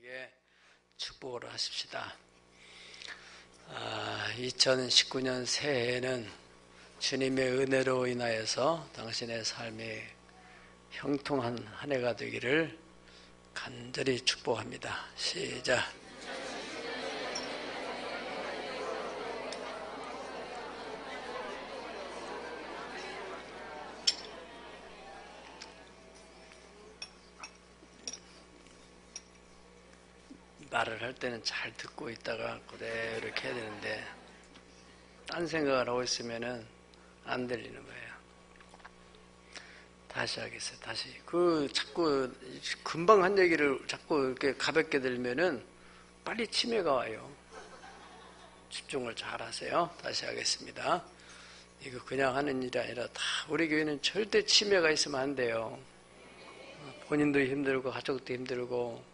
여러분에게 축복을 하십시다. 2019년 새해에는 주님의 은혜로 인하여서 당신의 삶이 형통한 한 해가 되기를 간절히 축복합니다. 시작. 말을 할 때는 잘 듣고 있다가 그대로 이렇게 해야 되는데 딴 생각을 하고 있으면은 안 들리는 거예요. 다시 하겠어요. 다시. 자꾸 금방 한 얘기를 자꾸 이렇게 가볍게 들면은 빨리 치매가 와요. 집중을 잘 하세요. 다시 하겠습니다. 이거 그냥 하는 일이 아니라 다 우리 교회는 절대 치매가 있으면 안 돼요. 본인도 힘들고 가족도 힘들고.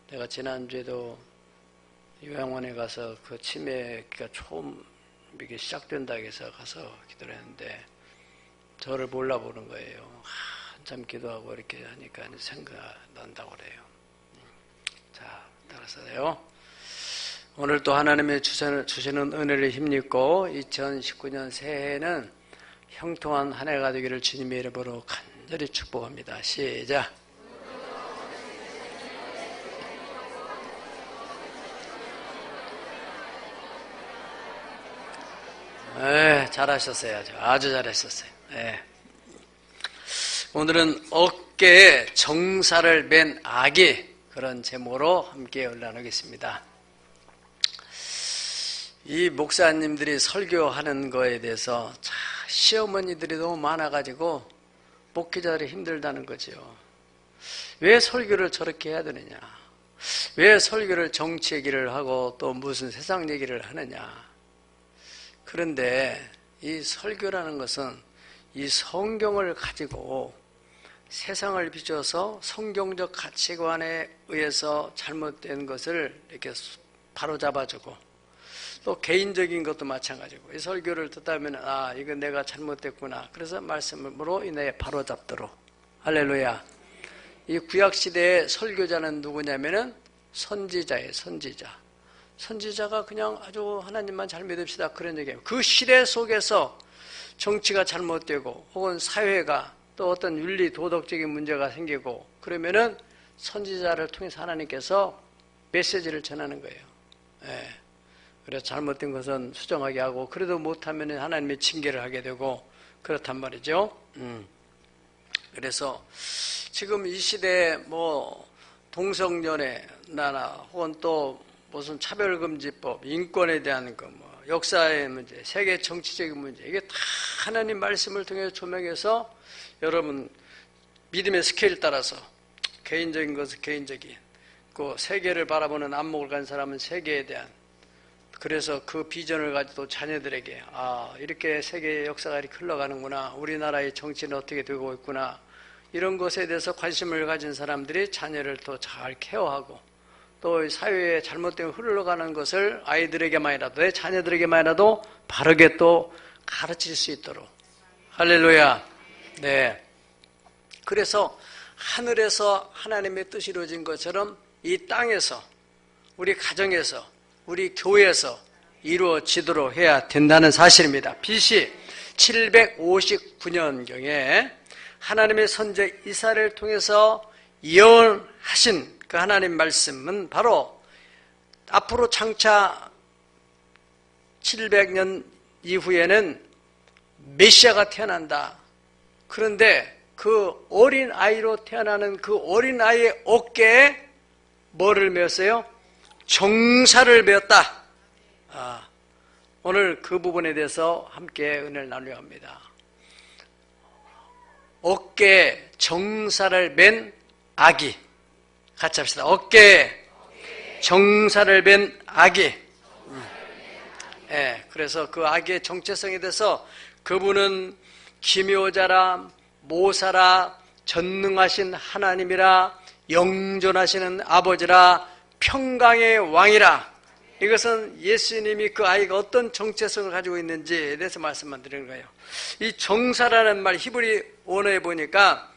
내가 지난주에도 요양원에 가서 그 치매가 처음 이게 시작된다고 해서 가서 기도를 했는데 저를 몰라보는 거예요. 한참 기도하고 이렇게 하니까 생각난다고 그래요. 자, 따라서요. 오늘 또 하나님의 주시는 은혜를 힘입고 2019년 새해에는 형통한 한 해가 되기를 주님의 이름으로 간절히 축복합니다. 시작. 네, 잘하셨어요. 아주 잘하셨어요. 네. 오늘은 어깨에 정사를 맨 아기, 그런 제목으로 함께 올라누겠습니다. 이 목사님들이 설교하는 거에 대해서 시어머니들이 너무 많아가지고 목회자들이 힘들다는 거죠. 왜 설교를 저렇게 해야 되느냐? 왜 설교를 정치 얘기를 하고 또 무슨 세상 얘기를 하느냐? 그런데 이 설교라는 것은 이 성경을 가지고 세상을 비춰서 성경적 가치관에 의해서 잘못된 것을 이렇게 바로잡아주고 또 개인적인 것도 마찬가지고 이 설교를 듣다 보면 이건 내가 잘못됐구나. 그래서 말씀으로 인해 바로잡도록. 할렐루야. 이 구약시대의 설교자는 누구냐면은 선지자예요. 선지자. 선지자가 그냥 아주 하나님만 잘 믿읍시다 그런 얘기예요. 그 시대 속에서 정치가 잘못되고 혹은 사회가 또 어떤 윤리 도덕적인 문제가 생기고 그러면은 선지자를 통해서 하나님께서 메시지를 전하는 거예요. 예. 그래서 잘못된 것은 수정하게 하고 그래도 못하면 하나님의 징계를 하게 되고 그렇단 말이죠. 그래서 지금 이 시대에 동성연애나 혹은 또 무슨 차별금지법, 인권에 대한 역사의 문제, 세계 정치적인 문제, 이게 다 하나님 말씀을 통해 조명해서 여러분 믿음의 스케일 따라서 개인적인 것은 개인적인, 그 세계를 바라보는 안목을 가진 사람은 세계에 대한, 그래서 그 비전을 가지고 자녀들에게 이렇게 세계의 역사가 이렇게 흘러가는구나, 우리나라의 정치는 어떻게 되고 있구나, 이런 것에 대해서 관심을 가진 사람들이 자녀를 또 잘 케어하고 또 사회에 잘못된 흘러가는 것을 아이들에게만이라도 내 자녀들에게만이라도 바르게 또 가르칠 수 있도록. 할렐루야. 네. 그래서 하늘에서 하나님의 뜻이 이루어진 것처럼 이 땅에서 우리 가정에서 우리 교회에서 이루어지도록 해야 된다는 사실입니다. BC 759년경에 하나님의 선지 이사야를 통해서 예언하신 그 하나님 말씀은 바로 앞으로 장차 700년 이후에는 메시아가 태어난다. 그런데 그 어린 아이로 태어나는 그 어린 아이의 어깨에 뭐를 메었어요? 정사를 메었다. 오늘 그 부분에 대해서 함께 은혜를 나누려 합니다. 어깨에 정사를 맨 아기. 같이 합시다. 어깨에 정사를 맨 아기. 그래서 그 아기의 정체성에 대해서 그분은 기묘자라, 모사라, 전능하신 하나님이라, 영존하시는 아버지라, 평강의 왕이라. 이것은 예수님이 그 아이가 어떤 정체성을 가지고 있는지에 대해서 말씀만 드리는 거예요. 이 정사라는 말 히브리 원어에 보니까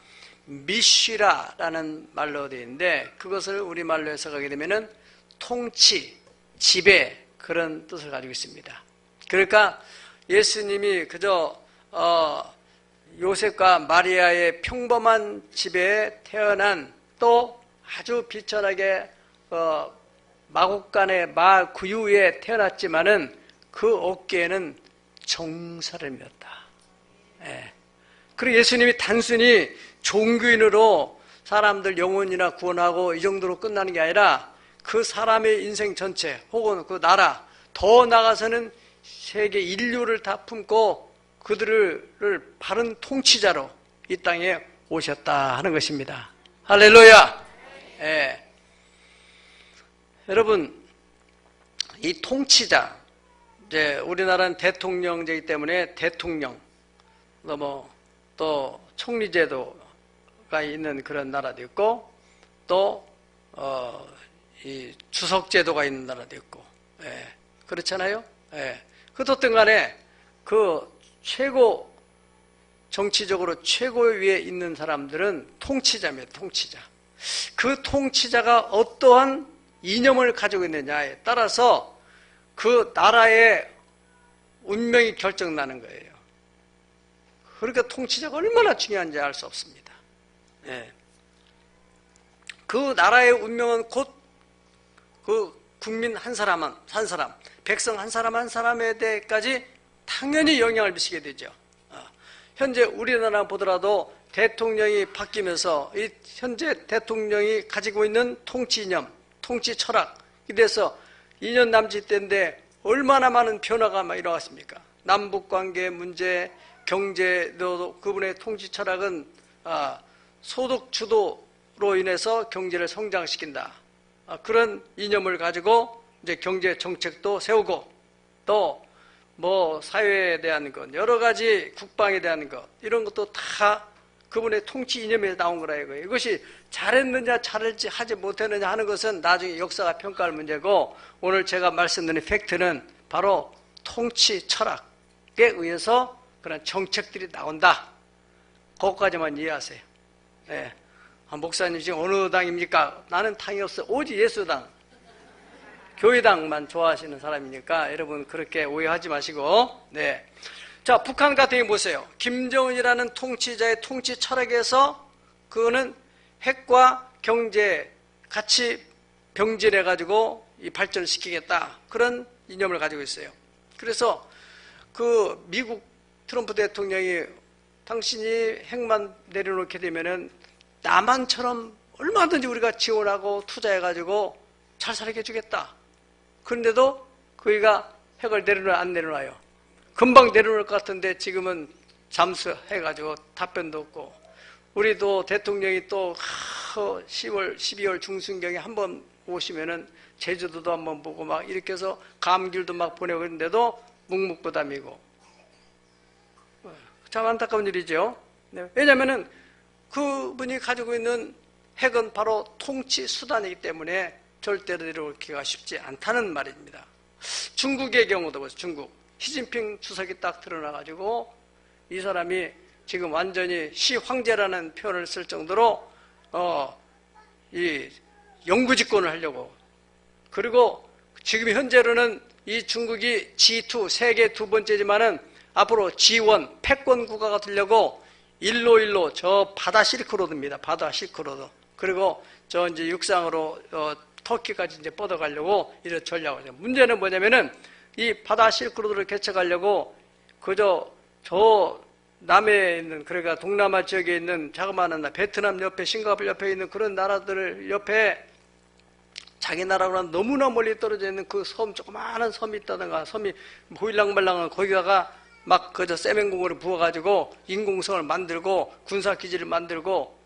미쉬라라는 말로 되어 있는데 그것을 우리말로 해석하게 되면은 통치, 지배 그런 뜻을 가지고 있습니다. 그러니까 예수님이 그저 요셉과 마리아의 평범한 집에 태어난 또 아주 비천하게 마국간의 마을 구유에 태어났지만은 그 어깨에는 종사람이었다. 예. 그리고 예수님이 단순히 종교인으로 사람들 영혼이나 구원하고 이 정도로 끝나는 게 아니라 그 사람의 인생 전체 혹은 그 나라 더 나아가서는 세계 인류를 다 품고 그들을 바른 통치자로 이 땅에 오셨다 하는 것입니다. 할렐루야. 예. 여러분, 이 통치자, 이제 우리나라는 대통령제이기 때문에 대통령, 또 총리제도가 있는 그런 나라도 있고, 또 이 주석제도가 있는 나라도 있고, 예. 그렇잖아요. 예. 어떻든 간에 그 최고 정치적으로 최고 위에 있는 사람들은 통치자입니다. 통치자. 그 통치자가 어떠한 이념을 가지고 있느냐에 따라서 그 나라의 운명이 결정나는 거예요. 그러니까 통치자가 얼마나 중요한지 알 수 없습니다. 예. 그 나라의 운명은 곧 그 국민 한 사람, 백성 한 사람에 대해까지 당연히 영향을 미치게 되죠. 현재 우리나라 보더라도 대통령이 바뀌면서 이 현재 대통령이 가지고 있는 통치 이념, 통치 철학에 대해서 2년 남짓 때인데 얼마나 많은 변화가 막 일어났습니까? 남북관계 문제, 경제도 그분의 통치 철학은 소득 주도로 인해서 경제를 성장시킨다. 그런 이념을 가지고 이제 경제 정책도 세우고 또 뭐 사회에 대한 것, 여러 가지 국방에 대한 것 이런 것도 다 그분의 통치 이념에서 나온 거라 이거예요. 이것이 잘했느냐 잘했지 하지 못했느냐 하는 것은 나중에 역사가 평가할 문제고 오늘 제가 말씀드린 팩트는 바로 통치 철학에 의해서 그런 정책들이 나온다. 그것까지만 이해하세요. 네. 목사님 지금 어느 당입니까? 나는 당이 없어요. 오직 예수당. 교회당만 좋아하시는 사람이니까 여러분 그렇게 오해하지 마시고. 네. 자, 북한 같은 경우 보세요. 김정은이라는 통치자의 통치 철학에서 그거는 핵과 경제 같이 병진해가지고 이 발전을 시키겠다. 그런 이념을 가지고 있어요. 그래서 그 미국 트럼프 대통령이 당신이 핵만 내려놓게 되면은 남한처럼 얼마든지 우리가 지원하고 투자해가지고 잘 살게 해주겠다. 그런데도 그이가 핵을 내려놔 안 내려놔요. 금방 내려놓을 것 같은데 지금은 잠수해가지고 답변도 없고 우리도 대통령이 또 10월, 12월 중순경에 한번 오시면은 제주도도 한번 보고 막 이렇게 해서 감귤도 막 보내고 있는데도 묵묵부담이고 참 안타까운 일이죠. 네. 왜냐하면은 그분이 가지고 있는 핵은 바로 통치 수단이기 때문에 절대로 내려오기가 쉽지 않다는 말입니다. 중국의 경우도 보세요. 중국. 시진핑 주석이 딱 드러나가지고 이 사람이 지금 완전히 시황제라는 표현을 쓸 정도로 이 영구집권을 하려고 그리고 지금 현재로는 이 중국이 G2 세계 두 번째지만은 앞으로 G1 패권 국가가 되려고 일로 저 바다 실크로드입니다. 바다 실크로드. 그리고 저 이제 육상으로 터키까지 이제 뻗어가려고 이런 전략을 해요. 문제는 뭐냐면은 이 바다 실크로드를 개척하려고 그저 저 남해에 있는 그러니까 동남아 지역에 있는 자그마한 베트남 옆에 싱가포르 옆에 있는 그런 나라들 옆에 자기 나라랑 너무나 멀리 떨어져 있는 그 섬 조그마한 섬이 있다든가 섬이 보일랑말랑한 거기다가 막 그저 세멘공을 부어가지고 인공성을 만들고 군사기지를 만들고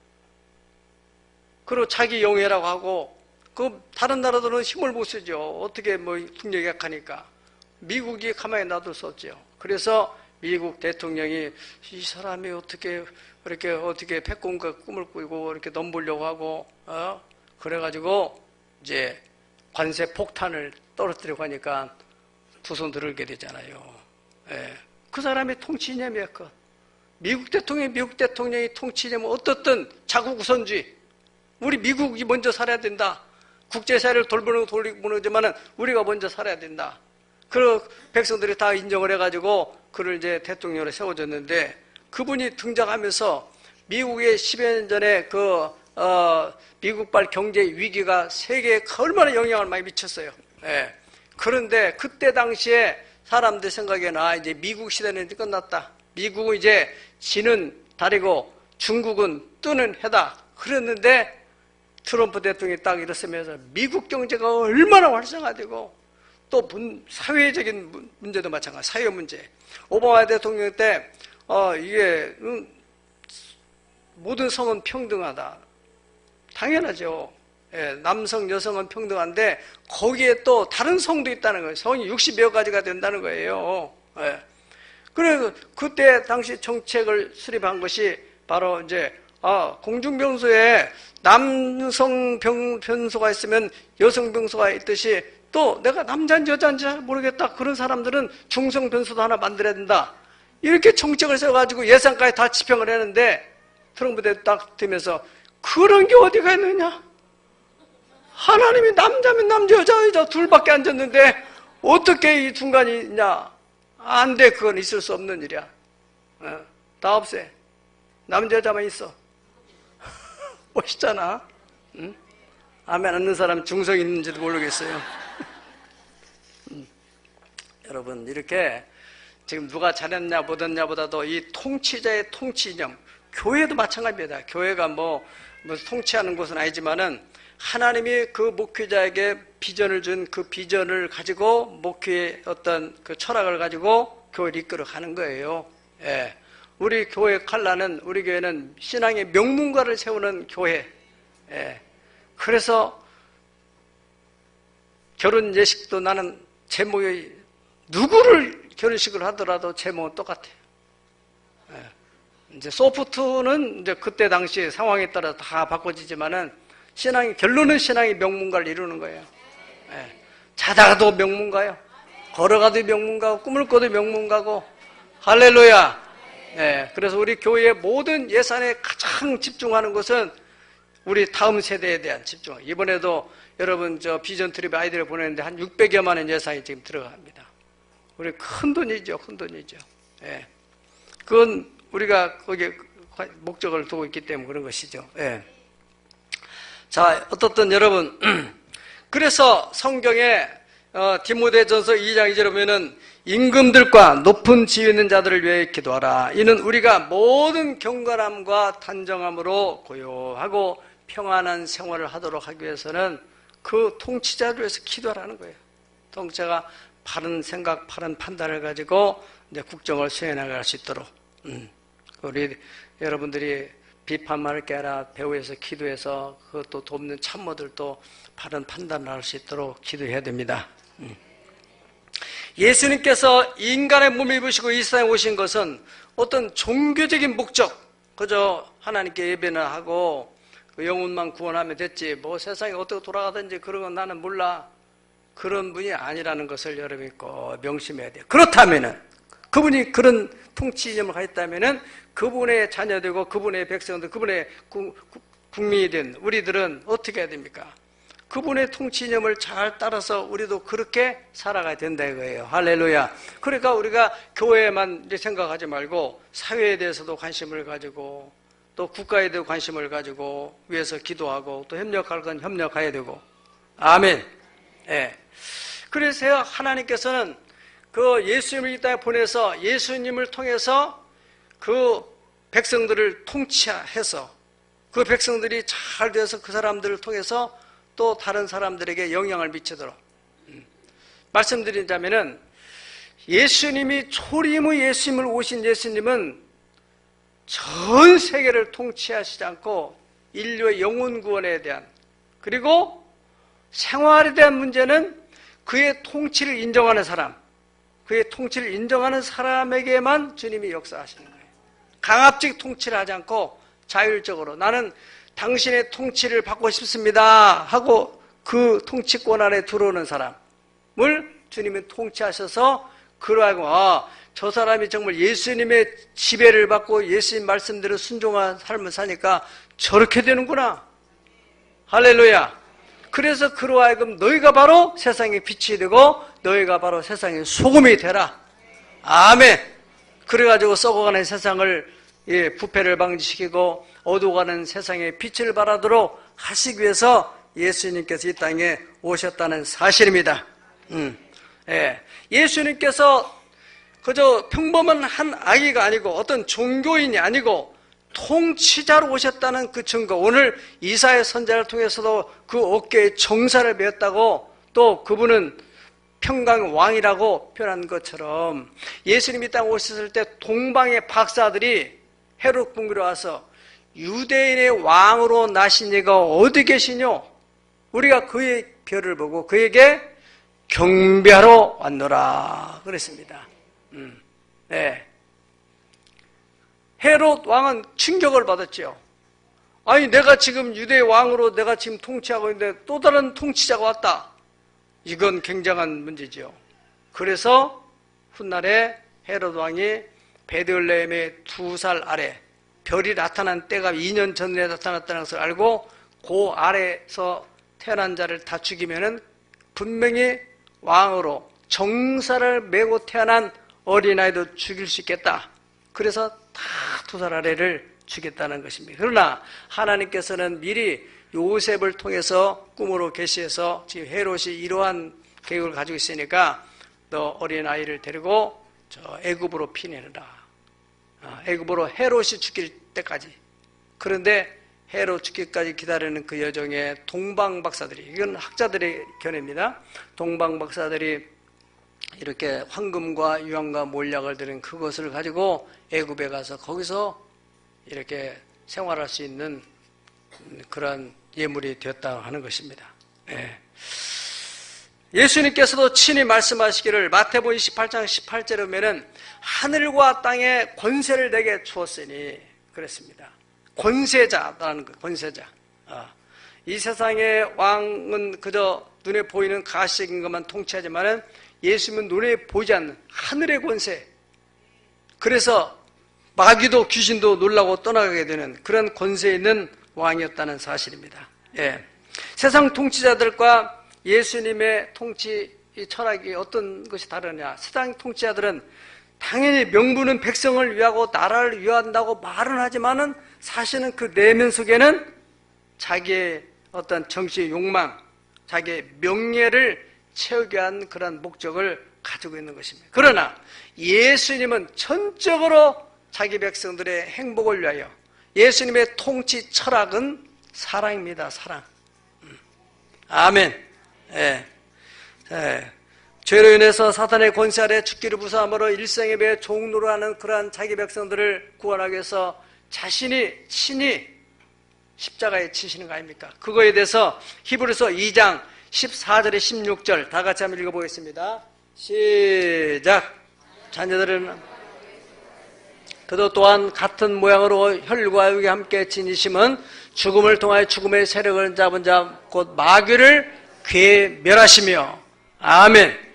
그리고 자기 영해라고 하고 그 다른 나라들은 힘을 못 쓰죠. 어떻게 뭐 국력이 약하니까 미국이 가만히 놔둘 수 없죠. 그래서 미국 대통령이 이 사람이 어떻게 패권과 꿈을 꾸고 이렇게 넘보려고 하고 그래가지고 이제 관세 폭탄을 떨어뜨리고 하니까 두 손 들게 되잖아요. 예. 그 사람의 통치 이념이었고 미국 대통령이 통치냐면 어떻든 자국 우선주의. 우리 미국이 먼저 살아야 된다. 국제사회를 돌보는 거지만은 우리가 먼저 살아야 된다. 그 백성들이 다 인정을 해가지고 그를 이제 대통령으로 세워줬는데 그분이 등장하면서 미국의 10여 년 전에 미국발 경제 위기가 세계에 얼마나 영향을 많이 미쳤어요. 예. 그런데 그때 당시에 사람들 생각에는 이제 미국 시대는 이제 끝났다. 미국은 이제 지는 달이고 중국은 뜨는 해다. 그랬는데 트럼프 대통령이 딱 일어서면서 미국 경제가 얼마나 활성화되고 또 사회적인 문제도 마찬가지, 사회 문제. 오바마 대통령 때 이게 모든 성은 평등하다. 당연하죠. 예, 남성, 여성은 평등한데 거기에 또 다른 성도 있다는 거예요. 성이 60여 가지가 된다는 거예요. 예. 그래서 그때 당시 정책을 수립한 것이 바로 이제 공중병소에 남성 변소가 있으면 여성 변소가 있듯이 또 내가 남자인지 여자인지 잘 모르겠다. 그런 사람들은 중성 변소도 하나 만들어야 된다. 이렇게 정책을 세워가지고 예산까지 다 집행을 했는데 트럼프 대통령이 딱 되면서 그런 게 어디가 있느냐? 하나님이 남자면 남자, 여자 둘밖에 앉았는데 어떻게 이 중간이 있냐? 안 돼. 그건 있을 수 없는 일이야. 다 없애. 남자, 여자만 있어. 멋있잖아. 응? 아멘 않는 사람 중성 있는지도 모르겠어요. 여러분, 이렇게 지금 누가 잘했냐 못했냐보다도 이 통치자의 통치 이념, 교회도 마찬가지입니다. 교회가 뭐 통치하는 곳은 아니지만은 하나님이 그 목회자에게 비전을 준 그 비전을 가지고 목회의 어떤 그 철학을 가지고 교회를 이끌어 가는 거예요. 예. 우리 교회 칼라는, 우리 교회는 신앙의 명문가를 세우는 교회. 예. 그래서 결혼 예식도 나는 제목이 누구를 결혼식을 하더라도 제목은 똑같아요. 예. 이제 소프트는 이제 그때 당시 상황에 따라 다 바꿔지지만은 결론은 신앙의 명문가를 이루는 거예요. 예. 자다가도 명문가요. 걸어가도 명문가고, 꿈을 꿔도 명문가고, 할렐루야. 예. 그래서 우리 교회의 모든 예산에 가장 집중하는 것은 우리 다음 세대에 대한 집중. 이번에도 여러분 비전 트립 아이들을 보내는데 한 600여만 원 예산이 지금 들어갑니다. 우리 큰 돈이죠, 큰 돈이죠. 예. 그건 우리가 거기에 목적을 두고 있기 때문에 그런 것이죠. 예. 자, 어떻든 여러분, 그래서 성경에 디모데전서 2장 2절에 보면은 임금들과 높은 지위 있는 자들을 위해 기도하라. 이는 우리가 모든 경건함과 단정함으로 고요하고 평안한 생활을 하도록 하기 위해서는 그 통치자를 위해서 기도하라는 거예요. 통치자가 바른 생각, 바른 판단을 가지고 이제 국정을 수행해 나갈 수 있도록. 우리 여러분들이 비판만을 깨라 배후에서 기도해서 그것도 돕는 참모들도 바른 판단을 할 수 있도록 기도해야 됩니다. 예수님께서 인간의 몸을 입으시고 이 세상에 오신 것은 어떤 종교적인 목적, 그저 하나님께 예배는 하고 영혼만 구원하면 됐지, 뭐 세상이 어떻게 돌아가든지 그런 건 나는 몰라, 그런 분이 아니라는 것을 여러분이 꼭 명심해야 돼요. 그렇다면은 그분이 그런 통치 이념을 가졌다면은 그분의 자녀되고 그분의 백성들, 그분의 국민이 된 우리들은 어떻게 해야 됩니까? 그분의 통치 이념을 잘 따라서 우리도 그렇게 살아가야 된다 이거예요. 할렐루야. 그러니까 우리가 교회만 생각하지 말고 사회에 대해서도 관심을 가지고 또 국가에 대해 관심을 가지고 위해서 기도하고 또 협력할 건 협력해야 되고. 아멘. 예. 그래서 하나님께서는 그 예수님을 이 땅에 보내서 예수님을 통해서 그 백성들을 통치해서 그 백성들이 잘 돼서 그 사람들을 통해서 또 다른 사람들에게 영향을 미치도록 말씀드리자면은 예수님이 초림의 예수님을 오신 예수님은 전 세계를 통치하시지 않고 인류의 영혼 구원에 대한 그리고 생활에 대한 문제는 그의 통치를 인정하는 사람, 그의 통치를 인정하는 사람에게만 주님이 역사하시는 거예요. 강압적 통치를 하지 않고 자율적으로 나는 당신의 통치를 받고 싶습니다 하고 그 통치권 안에 들어오는 사람을 주님이 통치하셔서 그러하고 저 사람이 정말 예수님의 지배를 받고 예수님 말씀대로 순종한 삶을 사니까 저렇게 되는구나. 할렐루야. 그래서 그로 하여금 너희가 바로 세상의 빛이 되고 너희가 바로 세상의 소금이 되라. 아멘. 그래가지고 썩어가는 세상을 부패를 방지시키고 어두워가는 세상에 빛을 발하도록 하시기 위해서 예수님께서 이 땅에 오셨다는 사실입니다. 예수님께서 그저 평범한 한 아기가 아니고 어떤 종교인이 아니고 통치자로 오셨다는 그 증거, 오늘 이사야 선지자를 통해서도 그 어깨에 정사를 메었다고, 또 그분은 평강 왕이라고 표현한 것처럼 예수님이 땅에 오셨을 때 동방의 박사들이 헤롯 궁궐에 와서 유대인의 왕으로 나신 이가 어디 계시뇨? 우리가 그의 별을 보고 그에게 경배하러 왔노라 그랬습니다. 헤롯 왕은 충격을 받았죠. 아니, 내가 지금 유대 왕으로 내가 지금 통치하고 있는데 또 다른 통치자가 왔다. 이건 굉장한 문제죠. 그래서 훗날에 헤롯 왕이 베들레헴의 2살 아래 별이 나타난 때가 2년 전에 나타났다는 것을 알고 그 아래에서 태어난 자를 다 죽이면은 분명히 왕으로 정사를 메고 태어난 어린아이도 죽일 수 있겠다. 그래서 다 2살 아래를 죽였다는 것입니다. 그러나 하나님께서는 미리 요셉을 통해서 꿈으로 계시해서 지금 헤롯이 이러한 계획을 가지고 있으니까 너 어린아이를 데리고 저 애굽으로 피내느라. 애굽으로 헤롯이 죽일 때까지. 그런데 헤롯 죽기까지 기다리는 그 여정에 동방박사들이, 이건 학자들의 견해입니다. 동방박사들이 이렇게 황금과 유황과 몰약을 들인 그것을 가지고 애굽에 가서 거기서 이렇게 생활할 수 있는 그런 예물이 되었다 하는 것입니다. 예수님께서도 친히 말씀하시기를 마태복음 28장 18절에 보면은 하늘과 땅에 권세를 내게 주었으니 그랬습니다. 권세자라는 거, 권세자. 이 세상의 왕은 그저 눈에 보이는 가시적인 것만 통치하지만은 예수님은 눈에 보이지 않는 하늘의 권세. 그래서 마귀도 귀신도 놀라고 떠나가게 되는 그런 권세 있는 왕이었다는 사실입니다. 세상 통치자들과 예수님의 통치 철학이 어떤 것이 다르냐? 세상 통치자들은 당연히 명분은 백성을 위하고 나라를 위한다고 말은 하지만은 사실은 그 내면 속에는 자기의 어떤 정치의 욕망, 자기의 명예를 채우기 위한 그런 목적을 가지고 있는 것입니다. 그러나 예수님은 전적으로 자기 백성들의 행복을 위하여, 예수님의 통치 철학은 사랑입니다. 사랑. 아멘. 죄로 인해서 사탄의 권세 아래 죽기를 무사함으로 일생에 배에 종노릇하는 그러한 자기 백성들을 구원하기 위해서 자신이 친히 십자가에 치시는 거 아닙니까? 그거에 대해서 히브리서 2장 14절에 16절 다 같이 한번 읽어보겠습니다. 시작. 자녀들은 그도 또한 같은 모양으로 혈과 육이 함께 지니심은 죽음을 통하여 죽음의 세력을 잡은 자 곧 마귀를 괴멸하시며, 아멘.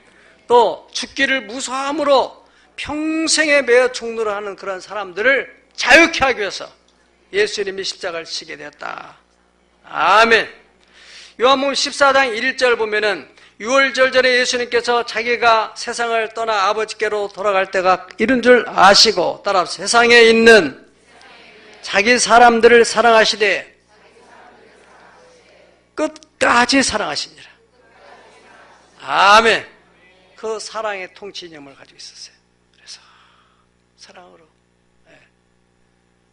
또 죽기를 무사함으로 평생에 매어 종노릇하는 그런 사람들을 자유케 하기 위해서 예수님이 십자가를 지게 되었다. 아멘. 요한복음 14장 1절 보면은 유월절 전에 예수님께서 자기가 세상을 떠나 아버지께로 돌아갈 때가 이른 줄 아시고, 따라 세상에 있는 자기 사람들을 사랑하시되 끝까지 사랑하시니라. 아멘. 그 사랑의 통치념을 가지고 있었어요. 그래서 사랑으로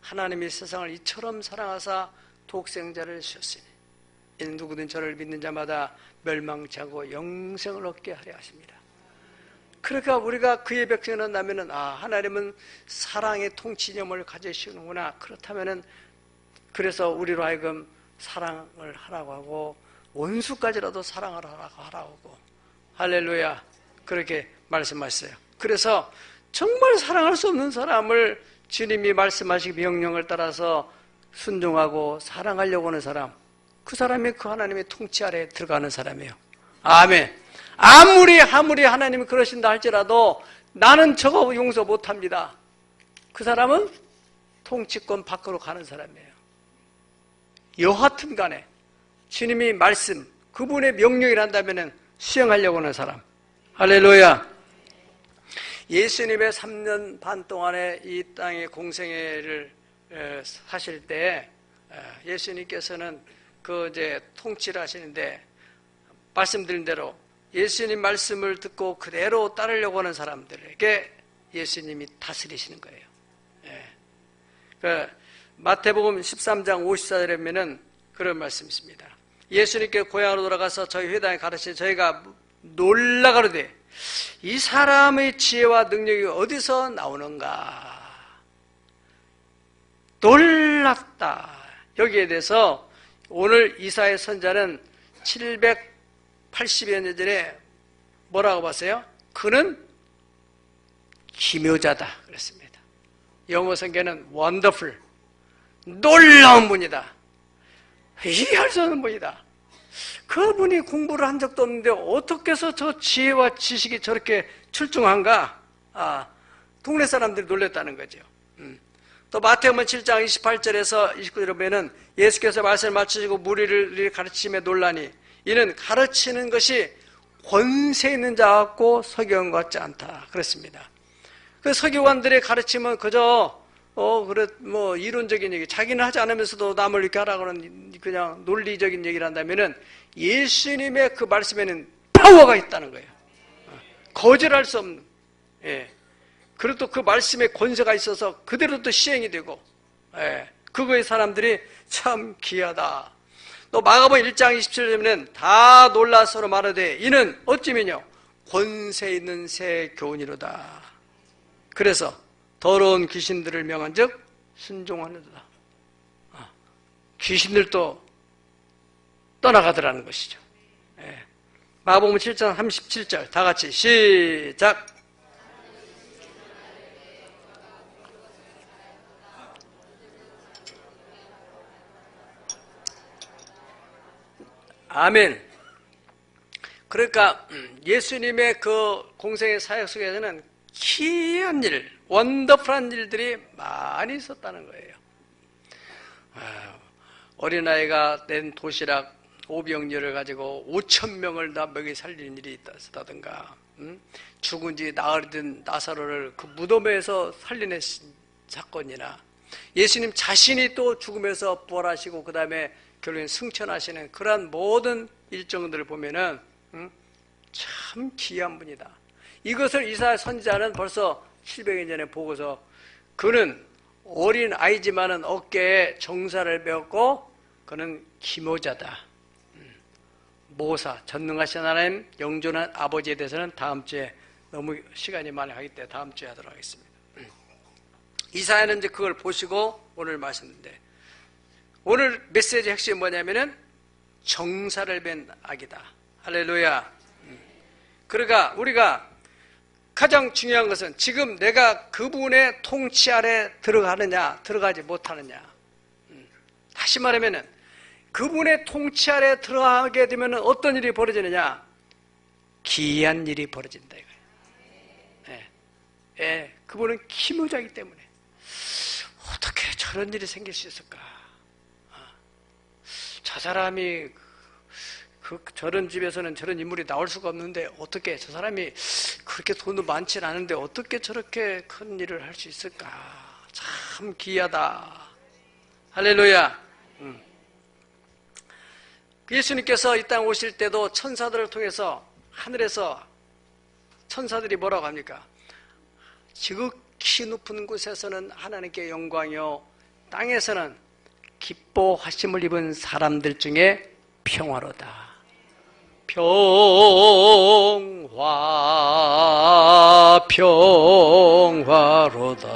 하나님이 세상을 이처럼 사랑하사 독생자를 주셨으니 이는 누구든 저를 믿는 자마다 멸망치 않고 영생을 얻게 하려 하십니다. 그러니까 우리가 그의 백성이 된다면은 하나님은 사랑의 통치념을 가지시는구나. 그렇다면은 그래서 우리로 하여금 사랑을 하라고 하고 원수까지라도 사랑을 하라고 하고, 할렐루야, 그렇게 말씀하셨어요. 그래서 정말 사랑할 수 없는 사람을 주님이 말씀하신 명령을 따라서 순종하고 사랑하려고 하는 사람, 그 사람이 그 하나님의 통치 아래에 들어가는 사람이에요. 아멘. 아무리 하나님이 그러신다 할지라도 나는 저거 용서 못합니다. 그 사람은 통치권 밖으로 가는 사람이에요. 여하튼 간에 주님이 말씀, 그분의 명령이란다면 수행하려고 하는 사람. 할렐루야. 예수님의 3년 반 동안에 이 땅의 공생애를 사실 때 예수님께서는 그 이제 통치를 하시는데 말씀드린 대로 예수님 말씀을 듣고 그대로 따르려고 하는 사람들에게 예수님이 다스리시는 거예요. 그 마태복음 13장 54절에 보면은 그런 말씀이 있습니다. 예수님께 고향으로 돌아가서 저희 회당에 가르치니 저희가 놀라가로되 이 사람의 지혜와 능력이 어디서 나오는가? 놀랍다. 여기에 대해서 오늘 이사야 선자는 780여 년 전에 뭐라고 봤어요? 그는 기묘자다 그랬습니다. 영어 성경에는 wonderful, 놀라운 분이다. 이해할 수 없는 분이다. 그분이 공부를 한 적도 없는데 어떻게 해서 저 지혜와 지식이 저렇게 출중한가? 동네 사람들이 놀랬다는 거죠. 또 마태복음 7장 28절에서 29절에 보면은 예수께서 말씀을 마치시고 무리를 가르치심에 놀라니 이는 가르치는 것이 권세 있는 자 같고 서기관 같지 않다 그랬습니다. 그 서기관들의 가르침은 그저 그래 뭐 이론적인 얘기, 자기는 하지 않으면서도 남을 이렇게 하라고 하는 그냥 논리적인 얘기를 한다면은 예수님의 그 말씀에는 파워가 있다는 거예요. 거절할 수 없는. 그리고 또 그 말씀에 권세가 있어서 그대로 또 시행이 되고, 그거의 사람들이 참 귀하다. 또 마가복음 1장 27절에는 다 놀라 서로 말하되 이는 어찌면요 권세 있는 새 교훈이로다. 그래서 더러운 귀신들을 명한즉 순종하는도다. 귀신들도 떠나가더라는 것이죠. 마가복음 7장 37절 다 같이 시작. 아멘. 그러니까 예수님의 그 공생의 사역 속에서는 기이한 일, 원더풀한 일들이 많이 있었다는 거예요. 어린아이가 낸 도시락 5병렬을 가지고 5,000명을 다 먹이 살리는 일이 있었다든가, 죽은 지 나흘이든 나사로를 그 무덤에서 살리는 사건이나, 예수님 자신이 또 죽음에서 부활하시고 그 다음에 결국엔 승천하시는 그러한 모든 일정들을 보면은 참 귀한 분이다. 이것을 이사야 선지자는 벌써 700년 전에 보고서 그는 어린 아이지만은 어깨에 정사를 메었고 그는 기모자다. 모사, 전능하신 하나님, 영존한 아버지에 대해서는 다음 주에 너무 시간이 많이 가기 때문에 다음 주에 하도록 하겠습니다. 이사야는 이제 그걸 보시고 오늘 말씀인데 오늘 메시지 핵심이 뭐냐면은 정사를 맨 악이다. 할렐루야. 그러니까 우리가 가장 중요한 것은 지금 내가 그분의 통치 아래 들어가느냐 들어가지 못하느냐. 다시 말하면은 그분의 통치 아래 들어가게 되면 어떤 일이 벌어지느냐? 기이한 일이 벌어진다 이거예요. 그분은 기무자이기 때문에 어떻게 저런 일이 생길 수 있을까? 저 사람이 저런 집에서는 저런 인물이 나올 수가 없는데 어떻게 저 사람이 그렇게 돈도 많지 않은데 어떻게 저렇게 큰 일을 할 수 있을까? 참 기이하다. 할렐루야. 예수님께서 이 땅 오실 때도 천사들을 통해서 하늘에서 천사들이 뭐라고 합니까? 지극히 높은 곳에서는 하나님께 영광이요 땅에서는 기뻐하심을 입은 사람들 중에 평화로다. 평화로다.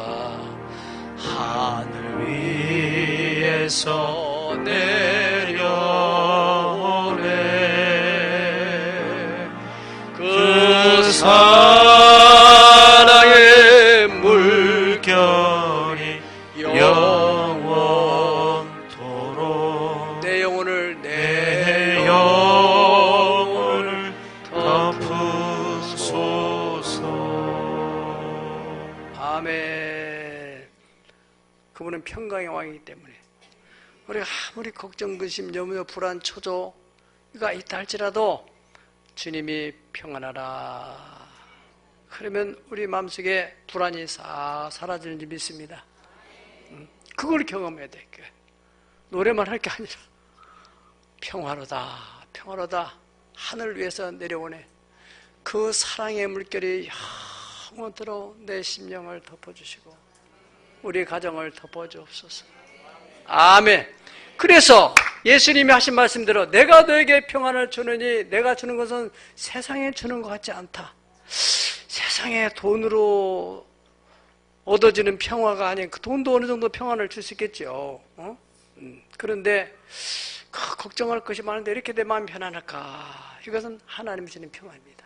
하늘 위에서 내려오네. 그 사랑의 물결이 영원토록 내 영혼을 덮으소서. 아멘. 그분은 평강의 왕이기 때문에 우리가 아무리 걱정, 근심, 염려, 불안, 초조가 있다 할지라도 주님이 평안하라. 그러면 우리 마음속에 불안이 싹 사라지는 줄 믿습니다. 그걸 경험해야 돼. 노래만 할 게 아니라 평화로다, 평화로다. 하늘 위에서 내려오네. 그 사랑의 물결이 영원토록 내 심령을 덮어주시고 우리 가정을 덮어주옵소서. 아멘. 그래서 예수님이 하신 말씀대로 내가 너에게 평안을 주느니 내가 주는 것은 세상에 주는 것 같지 않다. 세상에 돈으로 얻어지는 평화가 아닌, 그 돈도 어느 정도 평안을 줄 수 있겠죠. 그런데 걱정할 것이 많은데 이렇게 내 마음이 편안할까? 이것은 하나님이 주는 평안입니다.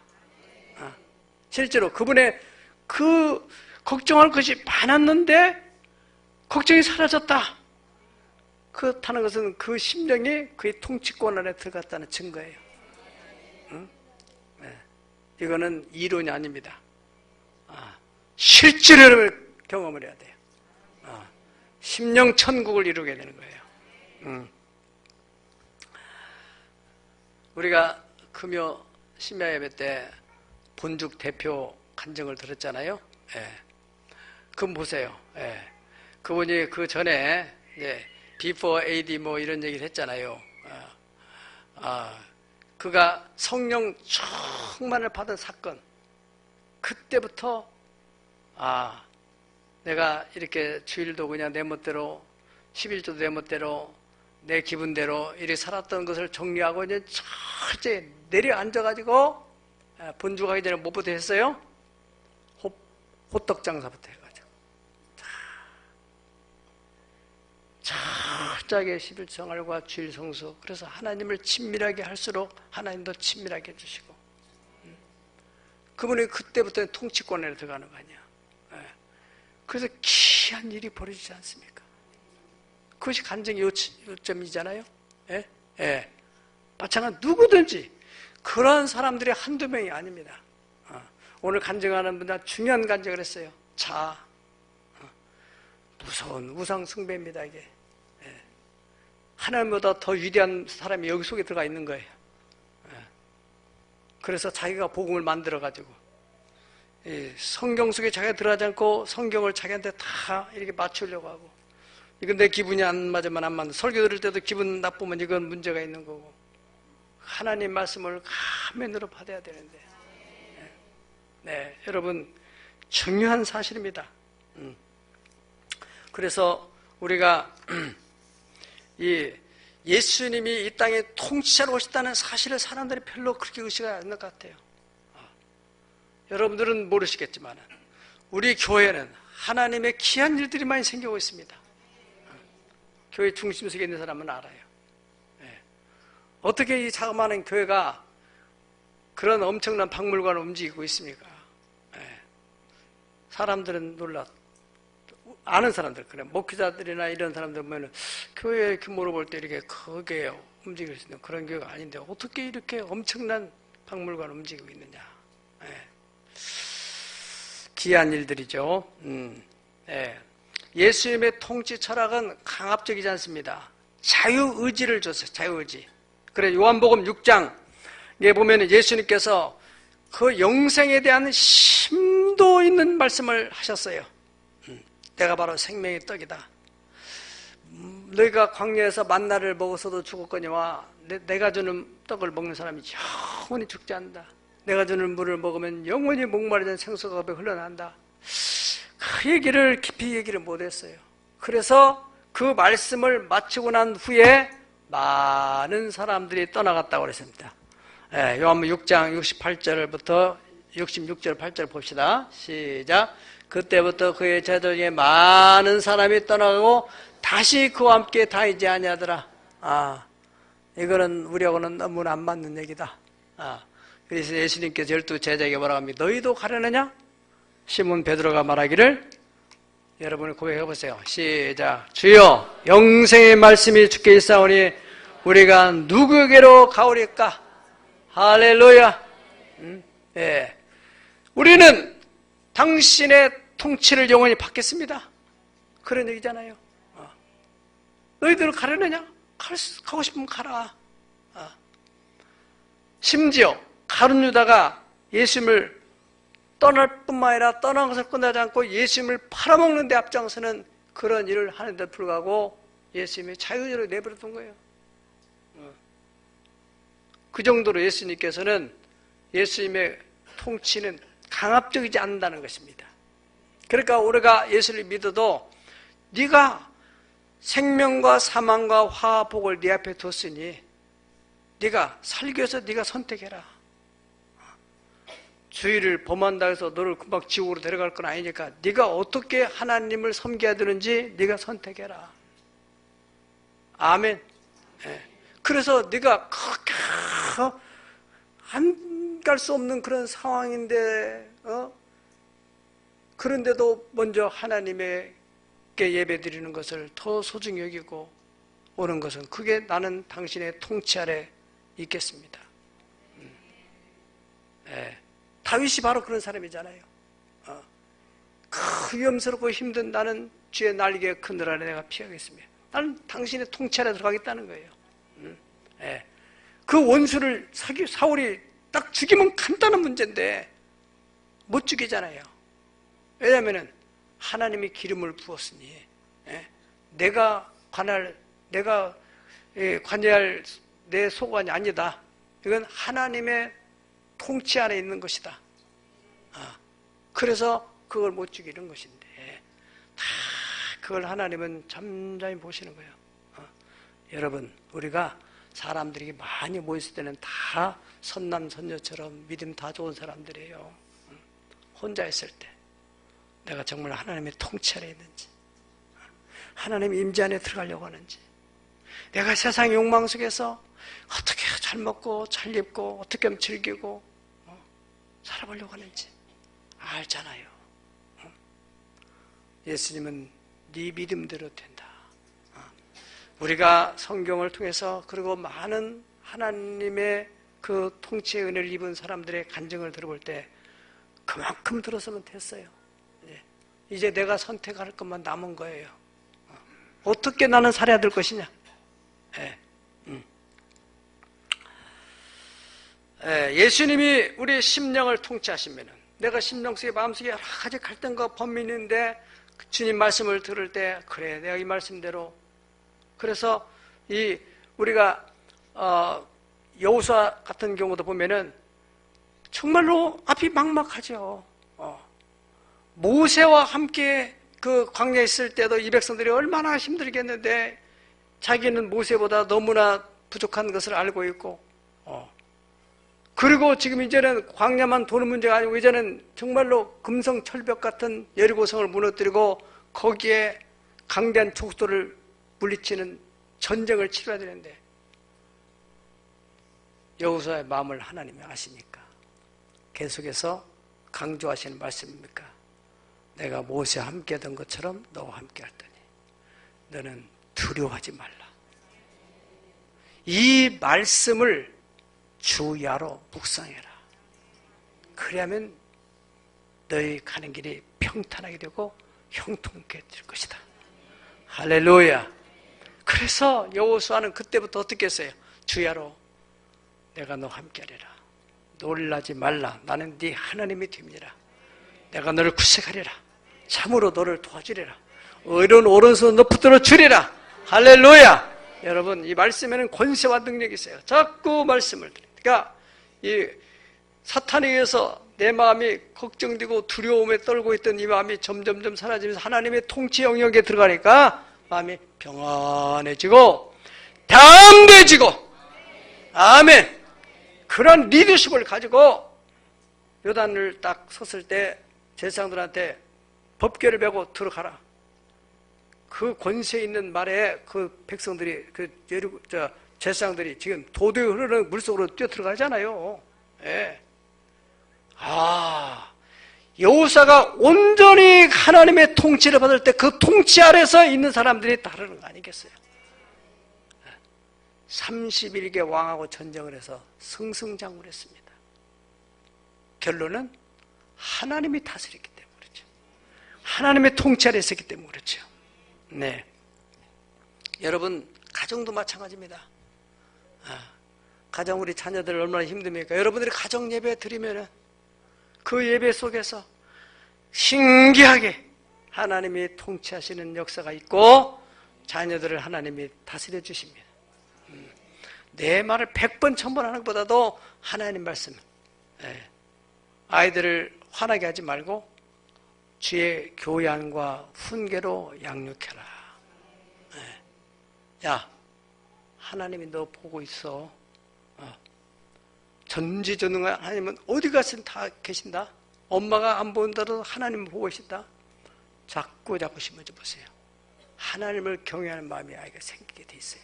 실제로 그분의 그 걱정할 것이 많았는데 걱정이 사라졌다. 그렇다는 것은 그 심령이 그의 통치권 안에 들어갔다는 증거예요. 네. 이거는 이론이 아닙니다. 실제로 경험을 해야 돼요. 심령 천국을 이루게 되는 거예요. 우리가 금요 심야 예배 때 본죽 대표 간증을 들었잖아요. 예. 그분 보세요. 예. 그분이 그 전에 before AD 뭐 이런 얘기를 했잖아요. 그가 성령 충만을 받은 사건. 그때부터 내가 이렇게 주일도 그냥 내 멋대로 11조도 내 멋대로 내 기분대로 이렇게 살았던 것을 정리하고 이제 철저히 내려앉아가지고 본주가기 전에 뭐부터 했어요? 호떡 장사부터 해가지고 철저하게 11생활과 주일 성수. 그래서 하나님을 친밀하게 할수록 하나님도 친밀하게 해주시고 그분이 그때부터 통치권에 들어가는 거 아니야. 그래서 귀한 일이 벌어지지 않습니까? 그것이 간증의 요점이잖아요. 예? 예. 마찬가지로 누구든지 그런 사람들이 한두 명이 아닙니다. 오늘 간증하는 분들 중요한 간증을 했어요. 무서운 우상 숭배입니다. 이게 하나님보다 더 위대한 사람이 여기 속에 들어가 있는 거예요. 그래서 자기가 복음을 만들어가지고 성경 속에 자기가 들어가지 않고 성경을 자기한테 다 이렇게 맞추려고 하고, 이건 내 기분이 안 맞으면 안 맞는, 설교 들을 때도 기분 나쁘면 이건 문제가 있는 거고, 하나님 말씀을 가면으로 받아야 되는데, 네, 여러분 중요한 사실입니다. 그래서 우리가 이 예수님이 이 땅에 통치자로 오셨다는 사실을 사람들이 별로 그렇게 의식하지 않는 것 같아요. 여러분들은 모르시겠지만 우리 교회는 하나님의 귀한 일들이 많이 생기고 있습니다. 교회 중심 속에 있는 사람은 알아요. 어떻게 이 자그마한 교회가 그런 엄청난 박물관을 움직이고 있습니까? 사람들은 놀라. 아는 사람들, 그래, 목회자들이나 이런 사람들 보면 교회 이렇게 물어볼 때 이렇게 크게 움직일 수 있는 그런 교회가 아닌데 어떻게 이렇게 엄청난 박물관을 움직이고 있느냐. 귀한 일들이죠. 예수님의 통치 철학은 강압적이지 않습니다. 자유의지를 줬어요. 자유의지. 그래, 요한복음 6장에 보면 예수님께서 그 영생에 대한 심도 있는 말씀을 하셨어요. 내가 바로 생명의 떡이다. 너희가 광야에서 만나를 먹어서도 죽었거니와 내가 주는 떡을 먹는 사람이 영원히 죽지 않는다. 내가 주는 물을 먹으면 영원히 목마르던 생수가 흘러난다. 그 얘기를 깊이 얘기를 못했어요. 그래서 그 말씀을 마치고 난 후에 많은 사람들이 떠나갔다고 그랬습니다. 요한복음 6장 68절부터 66절 8절 봅시다. 시작. 그때부터 그의 제자 중에 많은 사람이 떠나가고 다시 그와 함께 다니지 아니하더라. 이거는 우리하고는 너무나 안 맞는 얘기다. 그래서 예수님께서 12 제자에게 뭐라고 합니까? 너희도 가려느냐? 시몬 베드로가 말하기를, 여러분이 고백해 보세요. 시작. 주여, 영생의 말씀이 주께 있사오니 우리가 누구에게로 가오리까? 할렐루야. 우리는 당신의 통치를 영원히 받겠습니다. 그런 얘기잖아요. 너희들은 가려느냐? 가고 싶으면 가라. 심지어 가룟 유다가 예수님을 떠날 뿐만 아니라 떠난 것을 끝나지 않고 예수님을 팔아먹는 데 앞장서는 그런 일을 하는데 불구하고 예수님이 자유자재로 내버려둔 거예요. 그 정도로 예수님께서는 예수님의 통치는 강압적이지 않는다는 것입니다. 그러니까 우리가 예수를 믿어도 네가 생명과 사망과 화와 복을 네 앞에 뒀으니 네가 살기 위해서 네가 선택해라. 주의를 범한다 해서 너를 금방 지옥으로 데려갈 건 아니니까 네가 어떻게 하나님을 섬겨야 되는지 네가 선택해라. 아멘. 그래서 네가 그렇게 안 갈 수 없는 그런 상황인데 그런데도 먼저 하나님께 예배드리는 것을 더 소중히 여기고 오는 것은 그게 나는 당신의 통치 아래 있겠습니다. 다윗이 바로 그런 사람이잖아요. 그 위험스럽고 힘든 나는 주의 날개 그늘 아래 내가 피하겠습니다. 나는 당신의 통치 아래 들어가겠다는 거예요. 그 원수를 사울이 딱 죽이면 간단한 문제인데 못 죽이잖아요. 왜냐하면 하나님이 기름을 부었으니 내가 관여할 내 소관이 아니다. 이건 하나님의 통치 안에 있는 것이다. 그래서 그걸 못 죽이는 것인데 다 그걸 하나님은 잠잠히 보시는 거예요. 여러분 우리가 사람들이 많이 모였을 때는 다 선남선녀처럼 믿음 다 좋은 사람들이에요. 혼자 있을 때 내가 정말 하나님의 통치 아래 있는지, 하나님의 임재 안에 들어가려고 하는지, 내가 세상 욕망 속에서 어떻게 잘 먹고 잘 입고 어떻게 하면 즐기고 살아보려고 하는지 알잖아요. 예수님은 네 믿음대로 된다. 우리가 성경을 통해서 그리고 많은 하나님의 그 통치의 은혜를 입은 사람들의 간증을 들어볼 때 그만큼 들었으면 됐어요. 이제 내가 선택할 것만 남은 거예요. 어떻게 나는 살아야 될 것이냐. 예수님이 우리 심령을 통치하시면 내가 심령 속에 마음속에 여러 가지 갈등과 범민이 있는데 주님 말씀을 들을 때 그래 내가 이 말씀대로 그래서 우리가 여호수아 같은 경우도 보면은 정말로 앞이 막막하죠. 모세와 함께 그 광야에 있을 때도 이 백성들이 얼마나 힘들겠는데 자기는 모세보다 너무나 부족한 것을 알고 있고 그리고 지금 이제는 광야만 도는 문제가 아니고 이제는 정말로 금성철벽 같은 여리고성을 무너뜨리고 거기에 강대한 족속들을 물리치는 전쟁을 치러야 되는데 여호수아의 마음을 하나님이 아시니까 계속해서 강조하시는 말씀입니까? 내가 모세와 함께 하던 것처럼 너와 함께 할 테니 너는 두려워하지 말라. 이 말씀을 주야로 묵상해라. 그래야면 너희 가는 길이 평탄하게 되고 형통하게 될 것이다. 할렐루야. 그래서 여호수아는 그때부터 어떻게 했어요? 주야로 내가 너와 함께 하리라. 놀라지 말라. 나는 네 하나님이 됨이라. 내가 너를 구색하리라. 참으로 너를 도와주리라. 의로운 오른손 너 붙들어 주리라. 할렐루야. 여러분 이 말씀에는 권세와 능력이 있어요. 자꾸 말씀을 드립니다. 그러니까 이 사탄에 의해서 내 마음이 걱정되고 두려움에 떨고 있던 이 마음이 점점점 사라지면서 하나님의 통치 영역에 들어가니까 마음이 평안해지고 담대해지고 아멘. 그런 리더십을 가지고 요단을 딱 섰을 때 제사장들한테 법궤를 메고 들어가라. 그 권세 있는 말에 그 백성들이 제사장들이 지금 도도히 흐르는 물속으로 뛰어 들어가잖아요. 예. 여호수아가 온전히 하나님의 통치를 받을 때 그 통치 아래서 있는 사람들이 따르는 거 아니겠어요? 31개 왕하고 전쟁을 해서 승승장구했습니다. 결론은 하나님이 다스렸기 때문에 그렇죠. 하나님의 통치 아래 있었기 때문에 그렇죠. 네. 여러분, 가정도 마찬가지입니다. 가정 우리 자녀들 얼마나 힘듭니까? 여러분들이 가정 예배 드리면은 그 예배 속에서 신기하게 하나님이 통치하시는 역사가 있고 자녀들을 하나님이 다스려 주십니다. 내 말을 100번 1000번 하는 것보다도 하나님 말씀, 아이들을 화나게 하지 말고 주의 교양과 훈계로 양육해라. 야, 하나님이 너 보고 있어. 전지전능한 하나님은 어디 가서 다 계신다. 엄마가 안 보인다도 하나님은 보고 계신다. 자꾸 심어줘 보세요. 하나님을 경외하는 마음이 아이가 생기게 돼 있어요.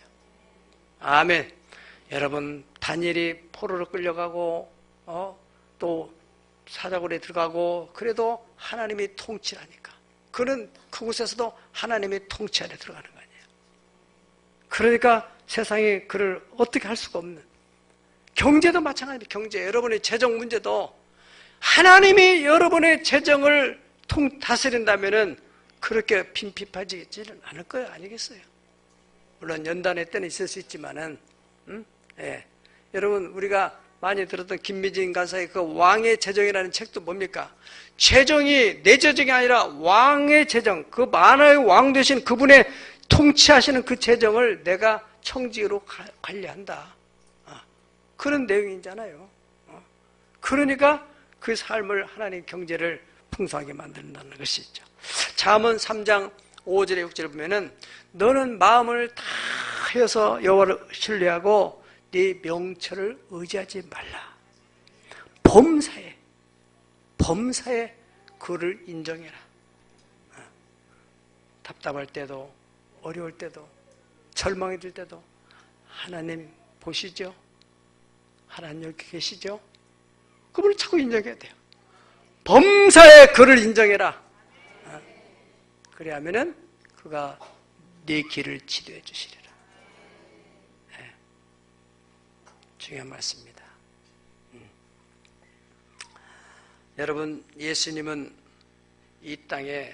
아멘. 여러분, 다니엘이 포로로 끌려가고 또 사자굴에 들어가고 그래도 하나님이 통치를 하니까 그는 그곳에서도 하나님의 통치 안에 들어가는 거 아니에요. 그러니까 세상에 그를 어떻게 할 수가 없는, 경제도 마찬가지입니다. 경제, 여러분의 재정 문제도 하나님이 여러분의 재정을 다스린다면은 그렇게 빈핍하지는 않을 거예요. 아니겠어요? 물론 연단의 때는 있을 수 있지만은, 여러분, 우리가 많이 들었던 김미진 간사의 그 왕의 재정이라는 책도 뭡니까? 재정이 내 재정이 아니라 왕의 재정, 그 만화의 왕 되신 그분의 통치하시는 그 재정을 내가 청지기로 관리한다. 그런 내용이잖아요. 그러니까 그 삶을 하나님 경제를 풍성하게 만든다는 것이죠. 잠언 3장 5절에 6절에 보면은 너는 마음을 다하여서 여호와를 신뢰하고 네 명철을 의지하지 말라. 범사에 그를 인정해라. 답답할 때도 어려울 때도 절망이 들 때도 하나님 보시죠? 하나님 여기 계시죠? 그분을 자꾸 인정해야 돼요. 범사에 그를 인정해라. 그래야면은 그가 네 길을 지도해 주시리라. 중요한 말씀입니다. 여러분, 예수님은 이 땅에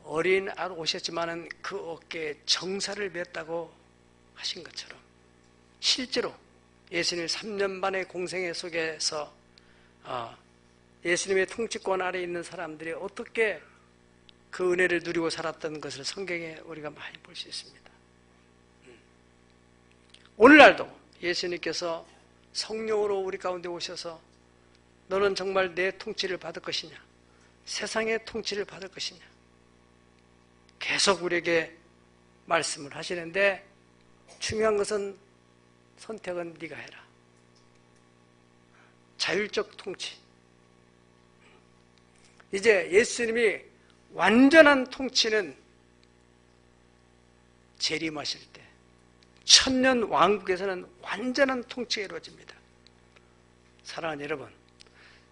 어린 아로 오셨지만은 그 어깨에 정사를 맸다고 하신 것처럼 실제로 예수님 3년 반의 공생애 속에서 예수님의 통치권 아래 있는 사람들이 어떻게 그 은혜를 누리고 살았던 것을 성경에 우리가 많이 볼 수 있습니다. 오늘날도 예수님께서 성령으로 우리 가운데 오셔서 너는 정말 내 통치를 받을 것이냐, 세상의 통치를 받을 것이냐, 계속 우리에게 말씀을 하시는데 중요한 것은 선택은 네가 해라. 자율적 통치. 이제 예수님이 완전한 통치는 재림하실 때, 천년 왕국에서는 완전한 통치가 이루어집니다. 사랑하는 여러분,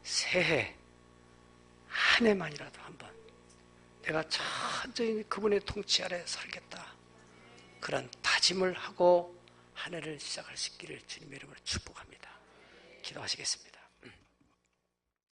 새해 한 해만이라도 한번 내가 천천히 그분의 통치 아래 살겠다, 그런 다짐을 하고 한 해를 시작할 수 있기를 주님의 이름으로 축복합니다. 기도하시겠습니다.